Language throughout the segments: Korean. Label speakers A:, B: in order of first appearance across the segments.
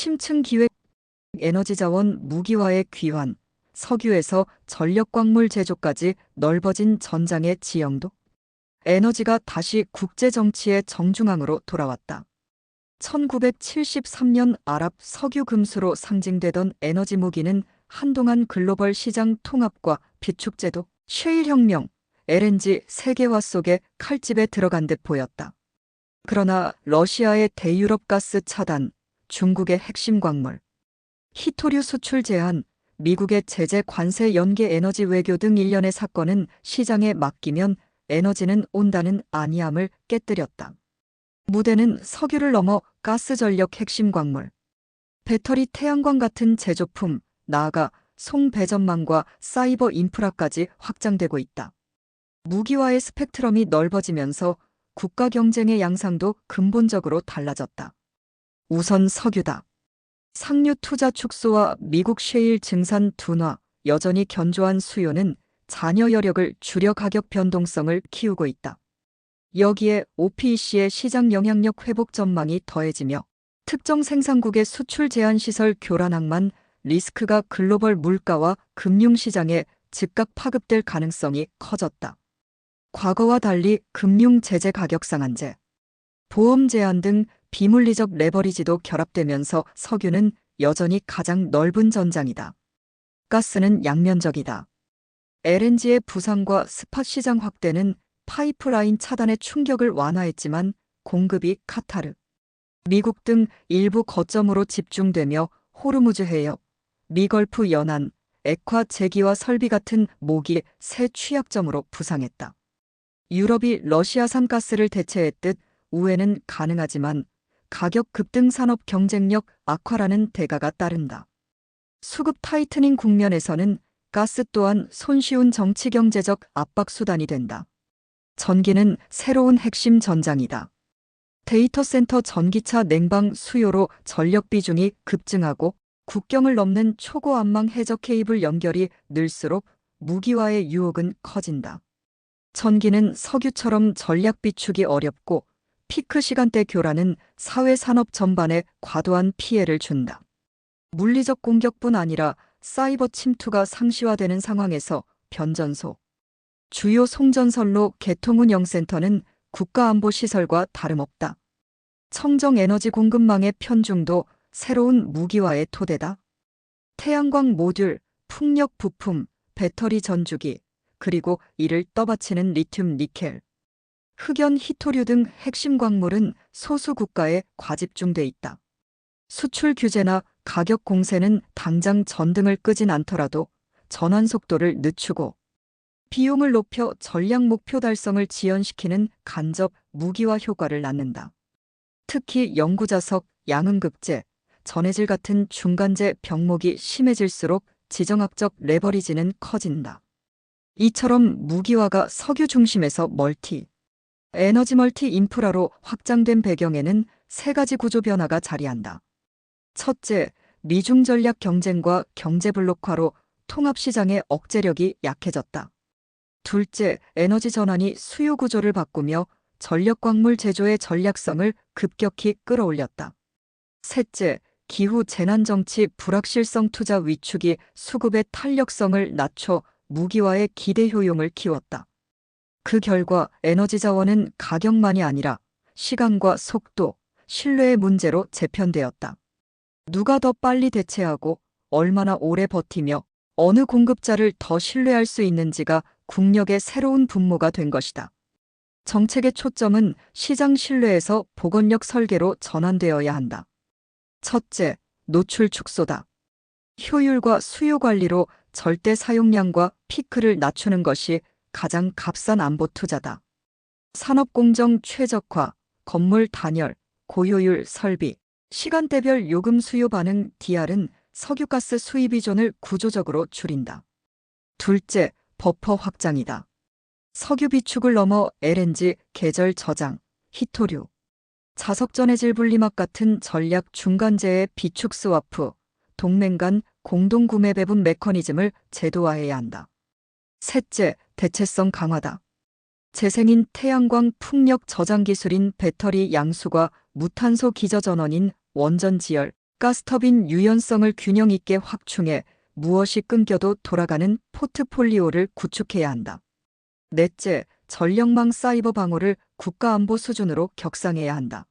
A: 심층 기획, 에너지 자원 무기화의 귀환, 석유에서 전력광물 제조까지 넓어진 전장의 지형도 에너지가 다시 국제 정치의 정중앙으로 돌아왔다. 1973년 아랍 석유 금수로 상징되던 에너지 무기는 한동안 글로벌 시장 통합과 비축제도, 셰일 혁명, LNG 세계화 속에 칼집에 들어간 듯 보였다. 그러나 러시아의 대유럽 가스 차단, 중국의 핵심 광물, 히토류 수출 제한, 미국의 제재 관세 연계 에너지 외교 등 일련의 사건은 시장에 맡기면 에너지는 온다는 안이함을 깨뜨렸다. 무대는 석유를 넘어 가스 전력 핵심 광물, 배터리 태양광 같은 제조품, 나아가 송배전망과 사이버 인프라까지 확장되고 있다. 무기화의 스펙트럼이 넓어지면서 국가 경쟁의 양상도 근본적으로 달라졌다. 우선 석유다. 상류 투자 축소와 미국 셰일 증산 둔화, 여전히 견조한 수요는 잔여 여력을 줄여 가격 변동성을 키우고 있다. 여기에 OPEC의 시장 영향력 회복 전망이 더해지며 특정 생산국의 수출 제한 시설 교란항만 리스크가 글로벌 물가와 금융시장에 즉각 파급될 가능성이 커졌다. 과거와 달리 금융 제재 가격 상한제, 보험 제한 등 비물리적 레버리지도 결합되면서 석유는 여전히 가장 넓은 전장이다. 가스는 양면적이다. LNG의 부상과 스팟 시장 확대는 파이프라인 차단의 충격을 완화했지만 공급이 카타르, 미국 등 일부 거점으로 집중되며 호르무즈 해역, 미걸프 연안, 액화 제기와 설비 같은 모기 새 취약점으로 부상했다. 유럽이 러시아산 가스를 대체했듯 우회는 가능하지만 가격 급등 산업 경쟁력 악화라는 대가가 따른다. 수급 타이트닝 국면에서는 가스 또한 손쉬운 정치 경제적 압박 수단이 된다. 전기는 새로운 핵심 전장이다. 데이터 센터 전기차 냉방 수요로 전력 비중이 급증하고 국경을 넘는 초고압망 해저 케이블 연결이 늘수록 무기화의 유혹은 커진다. 전기는 석유처럼 전략 비축이 어렵고 피크 시간대 교란은 사회 산업 전반에 과도한 피해를 준다. 물리적 공격뿐 아니라 사이버 침투가 상시화되는 상황에서 변전소, 주요 송전선로 개통운영센터는 국가안보시설과 다름없다. 청정 에너지 공급망의 편중도 새로운 무기화의 토대다. 태양광 모듈, 풍력 부품, 배터리 전주기, 그리고 이를 떠받치는 리튬 니켈, 흑연 히토류 등 핵심 광물은 소수 국가에 과집중돼 있다. 수출 규제나 가격 공세는 당장 전등을 끄진 않더라도 전환 속도를 늦추고 비용을 높여 전략 목표 달성을 지연시키는 간접 무기화 효과를 낳는다. 특히 영구자석, 양음극재, 전해질 같은 중간재 병목이 심해질수록 지정학적 레버리지는 커진다. 이처럼 무기화가 석유 중심에서 에너지 멀티 인프라로 확장된 배경에는 세 가지 구조 변화가 자리한다. 첫째, 미중 전략 경쟁과 경제 블록화로 통합시장의 억제력이 약해졌다. 둘째, 에너지 전환이 수요 구조를 바꾸며 전력광물 제조의 전략성을 급격히 끌어올렸다. 셋째, 기후 재난정치 불확실성 투자 위축이 수급의 탄력성을 낮춰 무기화의 기대 효용을 키웠다. 그 결과 에너지 자원은 가격만이 아니라 시간과 속도, 신뢰의 문제로 재편되었다. 누가 더 빨리 대체하고 얼마나 오래 버티며 어느 공급자를 더 신뢰할 수 있는지가 국력의 새로운 분모가 된 것이다. 정책의 초점은 시장 신뢰에서 보건력 설계로 전환되어야 한다. 첫째, 노출 축소다. 효율과 수요 관리로 절대 사용량과 피크를 낮추는 것이 가장 값싼 안보 투자다. 산업공정 최적화, 건물 단열, 고효율 설비, 시간대별 요금 수요 반응 DR은 석유가스 수입 의존을 구조적으로 줄인다. 둘째, 버퍼 확장이다. 석유 비축을 넘어 LNG, 계절 저장, 히토류, 자석전해질 분리막 같은 전략 중간재의 비축 스와프, 동맹 간 공동구매 배분 메커니즘을 제도화해야 한다. 셋째, 대체성 강화다. 재생인 태양광 풍력 저장 기술인 배터리 양수과 무탄소 기저전원인 원전 지열, 가스터빈 유연성을 균형 있게 확충해 무엇이 끊겨도 돌아가는 포트폴리오를 구축해야 한다. 넷째, 전력망 사이버 방어를 국가안보 수준으로 격상해야 한다.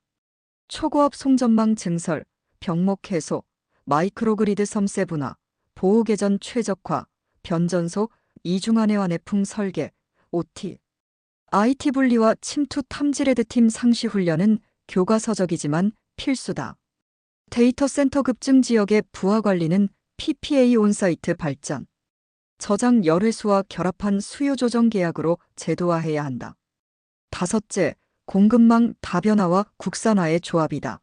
A: 초고압 송전망 증설, 병목 해소, 마이크로그리드 섬세 분화, 보호 계전 최적화, 변전소, 이중환해와 내풍 설계, OT, IT 분리와 침투 탐지 레드팀 상시 훈련은 교과서적이지만 필수다. 데이터 센터 급증 지역의 부하 관리는 PPA 온사이트 발전, 저장 열회수와 결합한 수요 조정 계약으로 제도화해야 한다. 다섯째, 공급망 다변화와 국산화의 조합이다.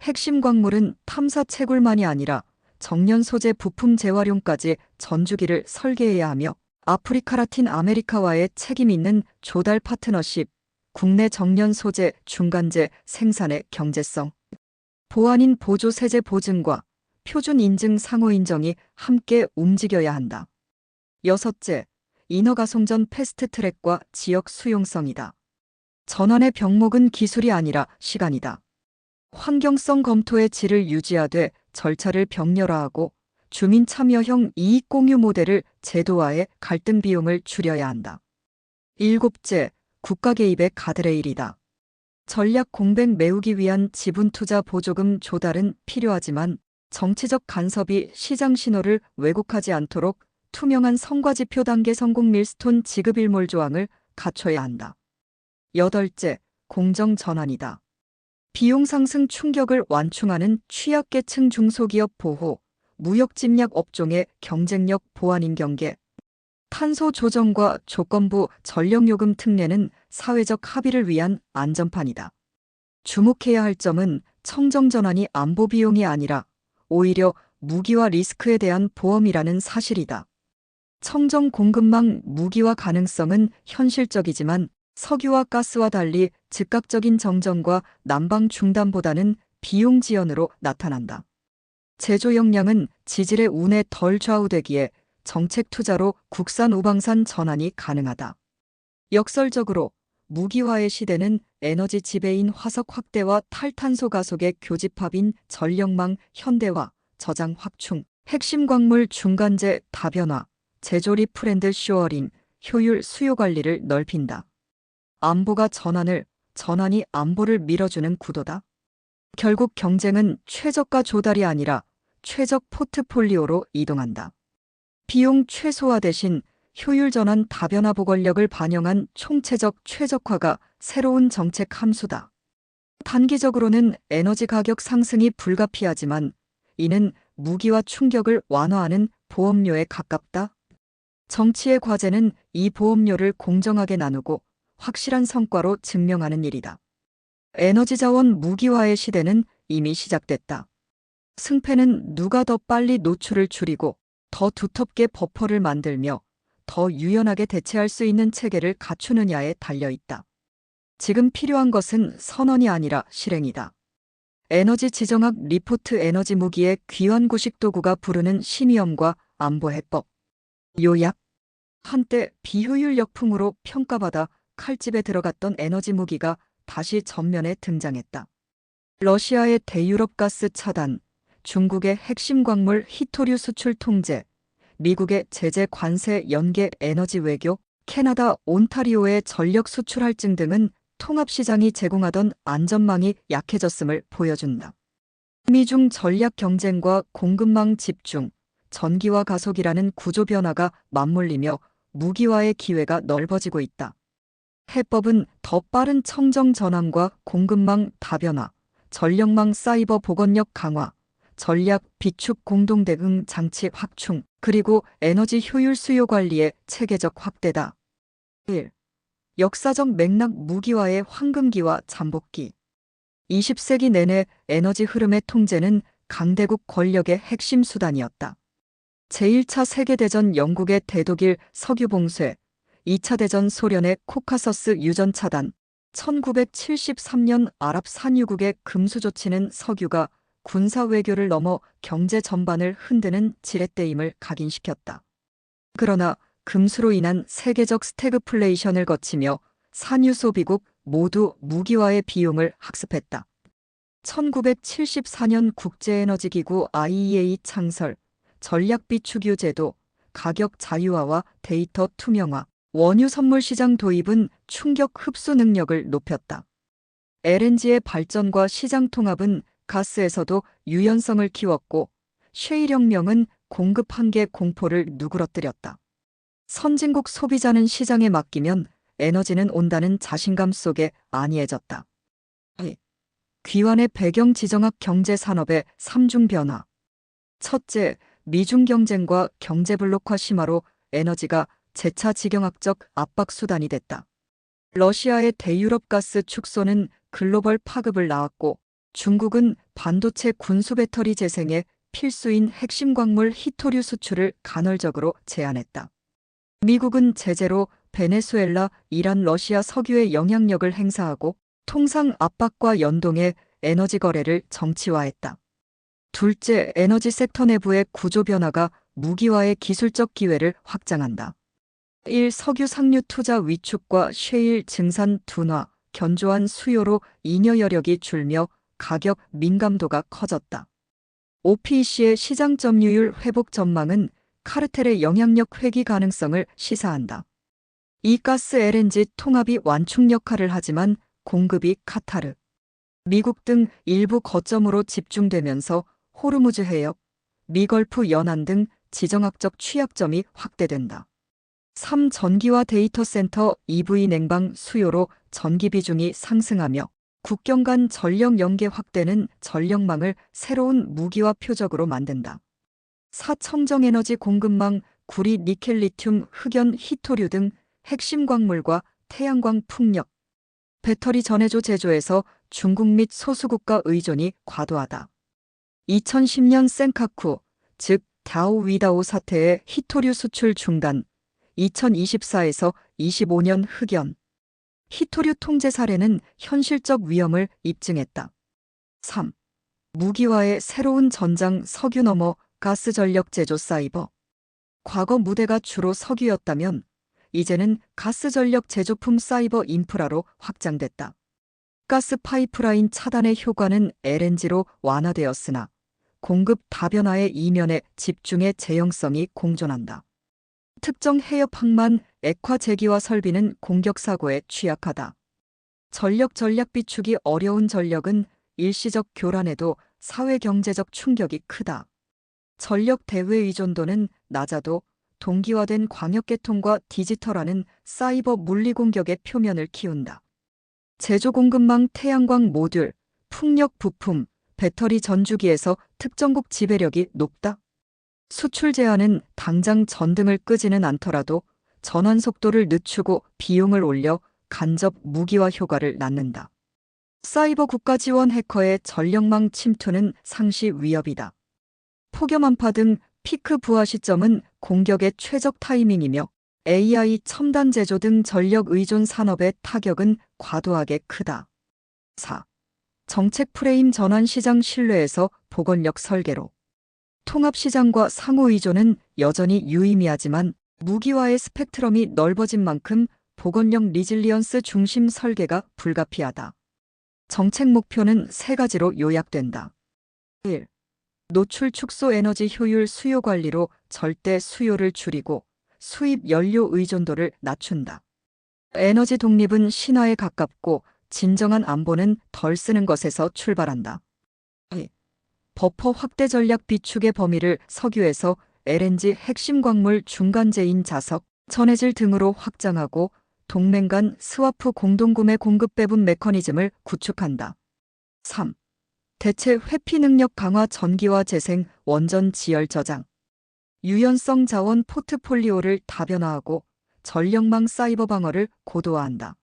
A: 핵심 광물은 탐사 채굴만이 아니라 정년 소재 부품 재활용까지 전주기를 설계해야 하며 아프리카 라틴 아메리카와의 책임 있는 조달 파트너십, 국내 정년 소재 중간재 생산의 경제성, 보안인 보조 세제 보증과 표준 인증 상호 인정이 함께 움직여야 한다. 여섯째, 인허가송전 패스트트랙과 지역 수용성이다. 전환의 병목은 기술이 아니라 시간이다. 환경성 검토의 질을 유지하되 절차를 병렬화하고 주민 참여형 이익 공유 모델을 제도화해 갈등 비용을 줄여야 한다. 일곱째, 국가 개입의 가드레일이다. 전략 공백 메우기 위한 지분 투자 보조금 조달은 필요하지만 정치적 간섭이 시장 신호를 왜곡하지 않도록 투명한 성과지표 단계 성공 밀스톤 지급 일몰 조항을 갖춰야 한다. 여덟째, 공정 전환이다. 비용 상승 충격을 완충하는 취약계층 중소기업 보호, 무역 집약 업종의 경쟁력 보완인 경계, 탄소 조정과 조건부 전력요금 특례는 사회적 합의를 위한 안전판이다. 주목해야 할 점은 청정 전환이 안보 비용이 아니라 오히려 무기화 리스크에 대한 보험이라는 사실이다. 청정 공급망 무기화 가능성은 현실적이지만 석유와 가스와 달리 즉각적인 정전과 난방 중단보다는 비용 지연으로 나타난다. 제조 역량은 지질의 운에 덜 좌우되기에 정책 투자로 국산 우방산 전환이 가능하다. 역설적으로 무기화의 시대는 에너지 지배인 화석 확대와 탈탄소 가속의 교집합인 전력망 현대화, 저장 확충, 핵심 광물 중간재 다변화, 제조립 프렌드 쇼어링, 효율 수요 관리를 넓힌다. 안보가 전환을, 전환이 안보를 밀어주는 구도다. 결국 경쟁은 최저가 조달이 아니라 최적 포트폴리오로 이동한다. 비용 최소화 대신 효율 전환 다변화 보건력을 반영한 총체적 최적화가 새로운 정책 함수다. 단기적으로는 에너지 가격 상승이 불가피하지만 이는 무기화 충격을 완화하는 보험료에 가깝다. 정치의 과제는 이 보험료를 공정하게 나누고 확실한 성과로 증명하는 일이다. 에너지 자원 무기화의 시대는 이미 시작됐다. 승패는 누가 더 빨리 노출을 줄이고 더 두텁게 버퍼를 만들며 더 유연하게 대체할 수 있는 체계를 갖추느냐에 달려있다. 지금 필요한 것은 선언이 아니라 실행이다. 에너지 지정학 리포트 에너지 무기의 귀환 구식 도구가 부르는 심의엄과 안보해법. 요약. 한때 비효율 역풍으로 평가받아 칼집에 들어갔던 에너지 무기가 다시 전면에 등장했다. 러시아의 대유럽 가스 차단, 중국의 핵심 광물 히토류 수출 통제, 미국의 제재 관세 연계 에너지 외교, 캐나다 온타리오의 전력 수출 할증 등은 통합시장이 제공하던 안전망이 약해졌음을 보여준다. 미중 전략 경쟁과 공급망 집중, 전기화 가속이라는 구조 변화가 맞물리며 무기화의 기회가 넓어지고 있다. 해법은 더 빠른 청정 전환과 공급망 다변화, 전력망 사이버 보건력 강화, 전략 비축 공동 대응 장치 확충, 그리고 에너지 효율 수요 관리의 체계적 확대다. 1. 역사적 맥락 무기화의 황금기와 잠복기. 20세기 내내 에너지 흐름의 통제는 강대국 권력의 핵심 수단이었다. 제1차 세계대전 영국의 대독일 석유 봉쇄, 2차 대전 소련의 코카서스 유전 차단, 1973년 아랍 산유국의 금수 조치는 석유가 군사 외교를 넘어 경제 전반을 흔드는 지렛대임을 각인시켰다. 그러나 금수로 인한 세계적 스태그플레이션을 거치며 산유 소비국 모두 무기화의 비용을 학습했다. 1974년 국제에너지기구 IEA 창설, 전략비축유 제도, 가격 자유화와 데이터 투명화, 원유 선물 시장 도입은 충격 흡수 능력을 높였다. LNG의 발전과 시장 통합은 가스에서도 유연성을 키웠고, 셰일 혁명은 공급 한계 공포를 누그러뜨렸다. 선진국 소비자는 시장에 맡기면 에너지는 온다는 자신감 속에 안이해졌다. 귀환의 배경 지정학 경제 산업의 3중 변화. 첫째, 미중 경쟁과 경제 블록화 심화로 에너지가 재차 지경학적 압박 수단이 됐다. 러시아의 대유럽 가스 축소는 글로벌 파급을 낳았고, 중국은 반도체 군수 배터리 재생에 필수인 핵심 광물 히토류 수출을 간헐적으로 제한했다. 미국은 제재로 베네수엘라, 이란, 러시아 석유의 영향력을 행사하고 통상 압박과 연동해 에너지 거래를 정치화했다. 둘째, 에너지 섹터 내부의 구조 변화가 무기화의 기술적 기회를 확장한다. 1. 석유 상류 투자 위축과 셰일 증산 둔화, 견조한 수요로 잉여 여력이 줄며 가격 민감도가 커졌다. OPEC의 시장 점유율 회복 전망은 카르텔의 영향력 회귀 가능성을 시사한다. 이 가스 LNG 통합이 완충 역할을 하지만 공급이 카타르, 미국 등 일부 거점으로 집중되면서 호르무즈 해역, 미걸프 연안 등 지정학적 취약점이 확대된다. 3. 전기와 데이터 센터 EV 냉방 수요로 전기 비중이 상승하며 국경 간 전력 연계 확대는 전력망을 새로운 무기화 표적으로 만든다. 4. 청정에너지 공급망 구리, 니켈, 리튬, 흑연, 히토류 등 핵심 광물과 태양광 풍력, 배터리 전해조 제조에서 중국 및 소수국가 의존이 과도하다. 2010년 센카쿠, 즉 다오 위다오 사태의 히토류 수출 중단, 2024에서 25년 흑연, 히토류 통제 사례는 현실적 위험을 입증했다. 3. 무기화의 새로운 전장 석유 넘어 가스 전력 제조 사이버. 과거 무대가 주로 석유였다면 이제는 가스 전력 제조품 사이버 인프라로 확장됐다. 가스 파이프라인 차단의 효과는 LNG로 완화되었으나 공급 다변화의 이면에 집중의 재형성이 공존한다. 특정 해협 항만, 액화 제기화 설비는 공격 사고에 취약하다. 전략 비축이 어려운 전력은 일시적 교란에도 사회 경제적 충격이 크다. 전력 대외 의존도는 낮아도 동기화된 광역계통과 디지털화는 사이버 물리 공격의 표면을 키운다. 제조 공급망 태양광 모듈, 풍력 부품, 배터리 전주기에서 특정국 지배력이 높다. 수출 제한은 당장 전등을 끄지는 않더라도 전환 속도를 늦추고 비용을 올려 간접 무기화 효과를 낳는다. 사이버 국가 지원 해커의 전력망 침투는 상시 위협이다. 폭염 한파 등 피크 부하 시점은 공격의 최적 타이밍이며 AI 첨단 제조 등 전력 의존 산업의 타격은 과도하게 크다. 4. 정책 프레임 전환 시장 신뢰에서 보건력 설계로. 통합시장과 상호 의존은 여전히 유의미하지만 무기화의 스펙트럼이 넓어진 만큼 보건력 리질리언스 중심 설계가 불가피하다. 정책 목표는 세 가지로 요약된다. 1. 노출 축소 에너지 효율 수요 관리로 절대 수요를 줄이고 수입 연료 의존도를 낮춘다. 에너지 독립은 신화에 가깝고 진정한 안보는 덜 쓰는 것에서 출발한다. 2. 버퍼 확대 전략 비축의 범위를 석유에서 LNG 핵심 광물 중간재인 자석, 전해질 등으로 확장하고 동맹 간 스와프 공동구매 공급 배분 메커니즘을 구축한다. 3. 대체 회피 능력 강화 전기화 재생 원전 지열 저장. 유연성 자원 포트폴리오를 다변화하고 전력망 사이버 방어를 고도화한다.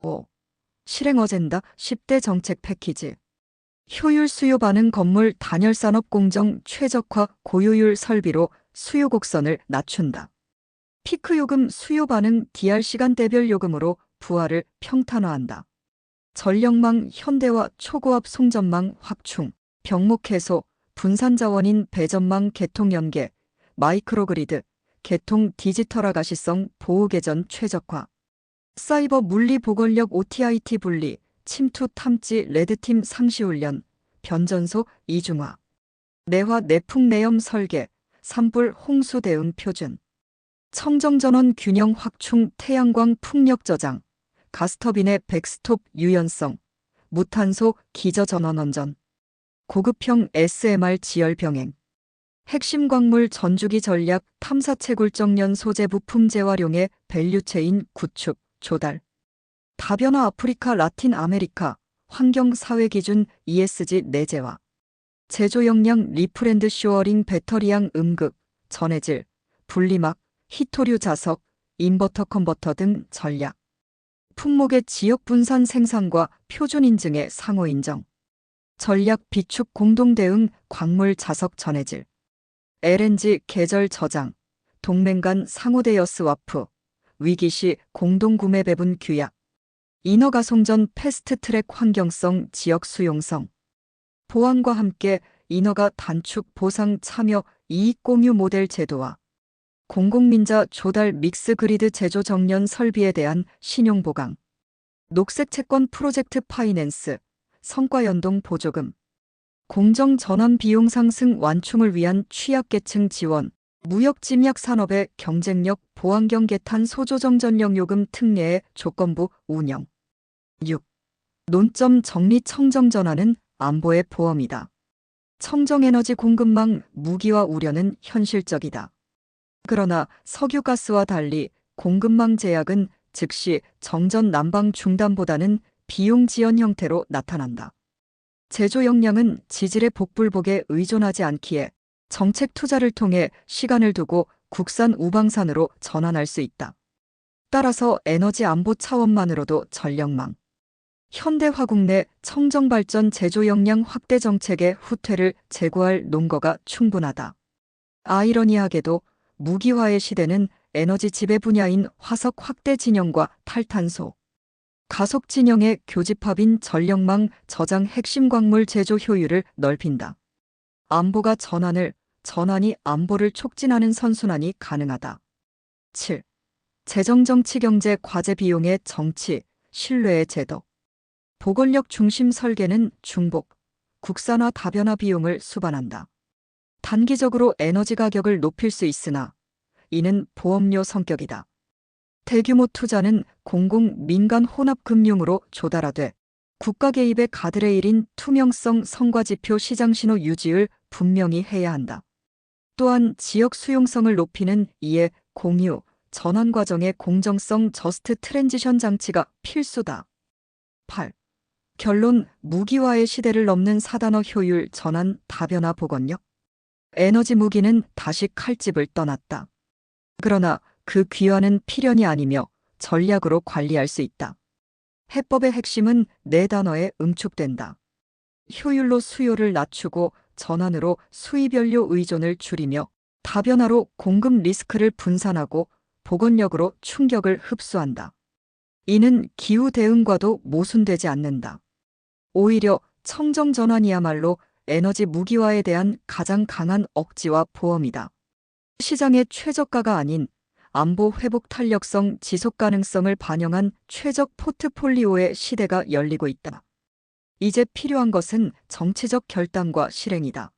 A: 5. 실행 어젠다 10대 정책 패키지. 효율 수요 반응 건물 단열 산업 공정 최적화 고효율 설비로 수요 곡선을 낮춘다. 피크 요금 수요 반응 DR 시간대별 요금으로 부하를 평탄화한다. 전력망 현대화 초고압 송전망 확충, 병목 해소, 분산 자원인 배전망 개통 연계, 마이크로그리드, 개통 디지털화 가시성 보호 개전 최적화. 사이버 물리 보건력 OTIT 분리, 침투 탐지 레드팀 상시 훈련, 변전소 이중화. 내화 내풍내염 설계, 산불 홍수 대응 표준. 청정전원 균형 확충 태양광 풍력 저장, 가스터빈의 백스톱 유연성, 무탄소 기저전원 원전. 고급형 SMR 지열 병행. 핵심 광물 전주기 전략 탐사체 굴정년 소재 부품 재활용의 밸류체인 구축, 조달. 다변화 아프리카 라틴 아메리카 환경 사회 기준 ESG 내재화. 제조 역량 리프랜드 쇼어링 배터리양 음극, 전해질, 분리막, 히토류 자석, 인버터 컨버터 등 전략. 품목의 지역 분산 생산과 표준 인증의 상호 인정. 전략 비축 공동 대응 광물 자석 전해질. LNG 계절 저장, 동맹 간 상호대여 스와프, 위기시 공동구매 배분 규약. 인허가송전 패스트트랙 환경성 지역 수용성. 보안과 함께 인허가 단축 보상 참여 이익 공유 모델 제도화. 공공민자 조달 믹스 그리드 제조 정년 설비에 대한 신용 보강. 녹색 채권 프로젝트 파이낸스, 성과 연동 보조금. 공정 전환 비용 상승 완충을 위한 취약계층 지원. 무역 침약 산업의 경쟁력 보안경 개탄 소조정 전력 요금 특례의 조건부 운영. 6. 논점 정리 청정 전환은 안보의 보험이다. 청정에너지 공급망 무기화 우려는 현실적이다. 그러나 석유가스와 달리 공급망 제약은 즉시 정전 난방 중단보다는 비용 지연 형태로 나타난다. 제조 역량은 지질의 복불복에 의존하지 않기에 정책 투자를 통해 시간을 두고 국산 우방산으로 전환할 수 있다. 따라서 에너지 안보 차원만으로도 전력망. 현대화국 내 청정발전 제조 역량 확대 정책의 후퇴를 제고할 논거가 충분하다. 아이러니하게도 무기화의 시대는 에너지 지배 분야인 화석 확대 진영과 탈탄소, 가속 진영의 교집합인 전력망 저장 핵심 광물 제조 효율을 넓힌다. 안보가 전환이 안보를 촉진하는 선순환이 가능하다. 7. 재정정치 경제 비용의 정치, 신뢰의 제도. 보건력 중심 설계는 중복, 국산화 다변화 비용을 수반한다. 단기적으로 에너지 가격을 높일 수 있으나 이는 보험료 성격이다. 대규모 투자는 공공 민간 혼합 금융으로 조달화돼 국가 개입의 가드레일인 투명성 성과지표 시장신호 유지를 분명히 해야 한다. 또한 지역 수용성을 높이는 이해, 공유, 전환 과정의 공정성 저스트 트랜지션 장치가 필수다. 8. 결론 무기화의 시대를 넘는 4단어 효율 전환 다변화 보건력. 에너지 무기는 다시 칼집을 떠났다. 그러나 그 귀환은 필연이 아니며 전략으로 관리할 수 있다. 해법의 핵심은 4단어에 응축된다. 효율로 수요를 낮추고 전환으로 수입연료 의존을 줄이며 다변화로 공급 리스크를 분산하고 보건력으로 충격을 흡수한다. 이는 기후 대응과도 모순되지 않는다. 오히려 청정 전환이야말로 에너지 무기화에 대한 가장 강한 억지와 보험이다. 시장의 최저가가 아닌 안보 회복 탄력성 지속 가능성을 반영한 최적 포트폴리오의 시대가 열리고 있다. 이제 필요한 것은 정치적 결단과 실행이다.